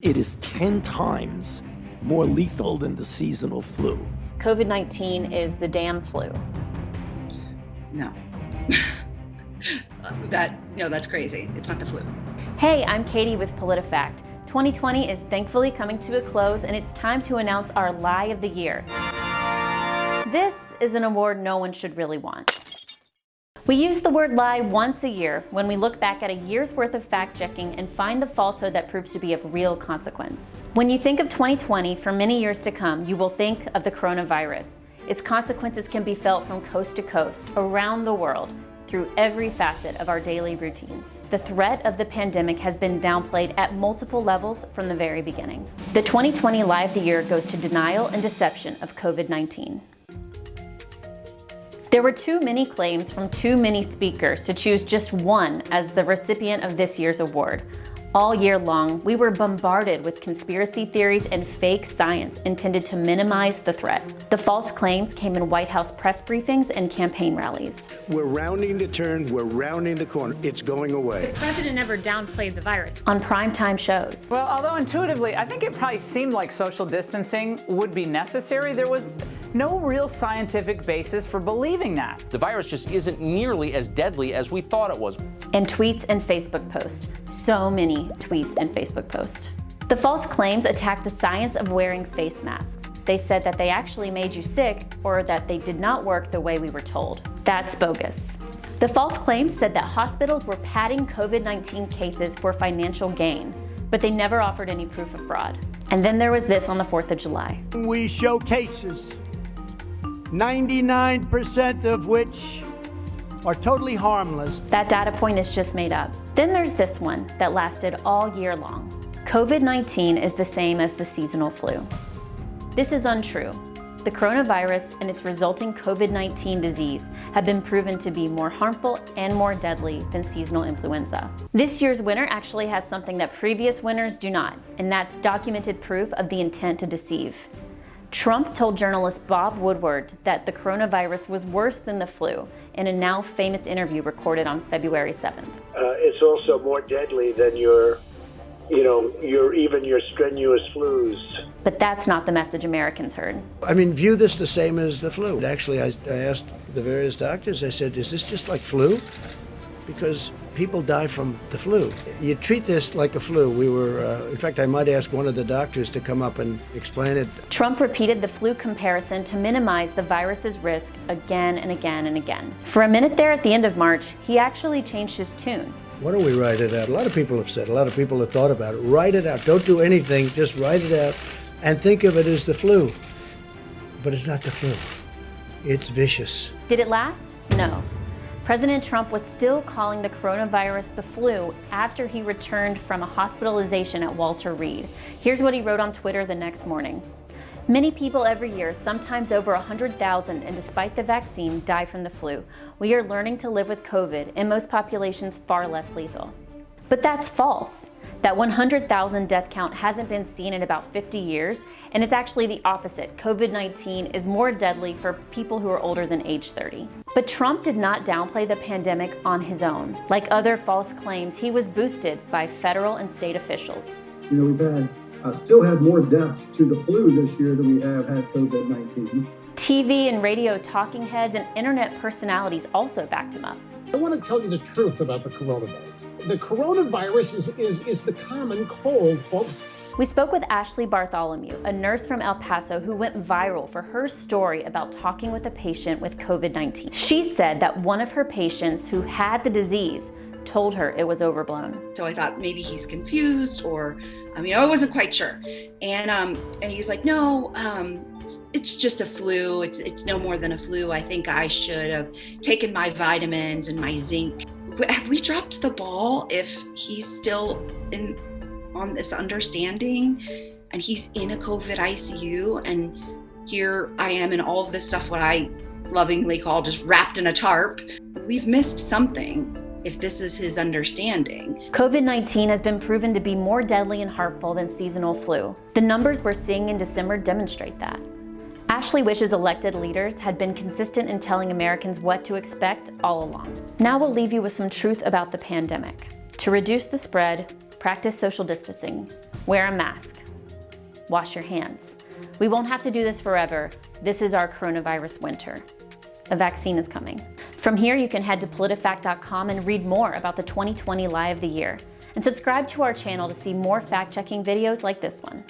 It is 10 times more lethal than the seasonal flu. COVID-19 is the damn flu. No. That's crazy. It's not the flu. Hey, I'm Katie with PolitiFact. 2020 is thankfully coming to a close, and it's time to announce our Lie of the Year. This is an award no one should really want. We use the word lie once a year when we look back at a year's worth of fact-checking and find the falsehood that proves to be of real consequence. When you think of 2020, for many years to come, you will think of the coronavirus. Its consequences can be felt from coast to coast, around the world, through every facet of our daily routines. The threat of the pandemic has been downplayed at multiple levels from the very beginning. The 2020 Lie of the Year goes to denial and deception of COVID-19. There were too many claims from too many speakers to choose just one as the recipient of this year's award. All year long, we were bombarded with conspiracy theories and fake science intended to minimize the threat. The false claims came in White House press briefings and campaign rallies. We're rounding the turn, we're rounding the corner. It's going away. The president never downplayed the virus. On primetime shows. Well, although intuitively, I think it probably seemed like social distancing would be necessary, there was no real scientific basis for believing that. The virus just isn't nearly as deadly as we thought it was. And tweets and Facebook posts. So many tweets and Facebook posts. The false claims attacked the science of wearing face masks. They said that they actually made you sick or that they did not work the way we were told. That's bogus. The false claims said that hospitals were padding COVID-19 cases for financial gain, but they never offered any proof of fraud. And then there was this on the 4th of July. We show cases, 99% of which are totally harmless. That data point is just made up. Then there's this one that lasted all year long. COVID-19 is the same as the seasonal flu. This is untrue. The coronavirus and its resulting COVID-19 disease have been proven to be more harmful and more deadly than seasonal influenza. This year's winner actually has something that previous winners do not, and that's documented proof of the intent to deceive. Trump told journalist Bob Woodward that the coronavirus was worse than the flu in a now famous interview recorded on February 7th. It's also more deadly than your strenuous flus. But that's not the message Americans heard. I mean, view this the same as the flu. Actually, I asked the various doctors, I said, is this just like flu? Because people die from the flu. You treat this like a flu. In fact, I might ask one of the doctors to come up and explain it. Trump repeated the flu comparison to minimize the virus's risk again and again and again. For a minute there at the end of March, he actually changed his tune. Why don't we write it out? A lot of people have said, a lot of people have thought about it. Write it out. Don't do anything. Just write it out and think of it as the flu. But it's not the flu. It's vicious. Did it last? No. President Trump was still calling the coronavirus the flu after he returned from a hospitalization at Walter Reed. Here's what he wrote on Twitter the next morning. Many people every year, sometimes over 100,000, and despite the vaccine, die from the flu. We are learning to live with COVID, and most populations far less lethal. But that's false. That 100,000 death count hasn't been seen in about 50 years, and it's actually the opposite. COVID-19 is more deadly for people who are older than age 30. But Trump did not downplay the pandemic on his own. Like other false claims, he was boosted by federal and state officials. We've still had more deaths to the flu this year than we have had COVID-19. TV and radio talking heads and internet personalities also backed him up. I want to tell you the truth about the coronavirus. The coronavirus is the common cold, folks. We spoke with Ashley Bartholomew, a nurse from El Paso who went viral for her story about talking with a patient with COVID-19. She said that one of her patients who had the disease told her it was overblown. So I thought maybe he's confused I wasn't quite sure. And he was like, no, it's just a flu. It's no more than a flu. I think I should have taken my vitamins and my zinc. Have we dropped the ball if he's still on this understanding and he's in a COVID ICU and here I am in all of this stuff, what I lovingly call just wrapped in a tarp? We've missed something if this is his understanding. COVID-19 has been proven to be more deadly and harmful than seasonal flu. The numbers we're seeing in December demonstrate that. Ashley wishes elected leaders had been consistent in telling Americans what to expect all along. Now we'll leave you with some truth about the pandemic. To reduce the spread, practice social distancing. Wear a mask. Wash your hands. We won't have to do this forever. This is our coronavirus winter. A vaccine is coming. From here, you can head to PolitiFact.com and read more about the 2020 Lie of the Year. And subscribe to our channel to see more fact-checking videos like this one.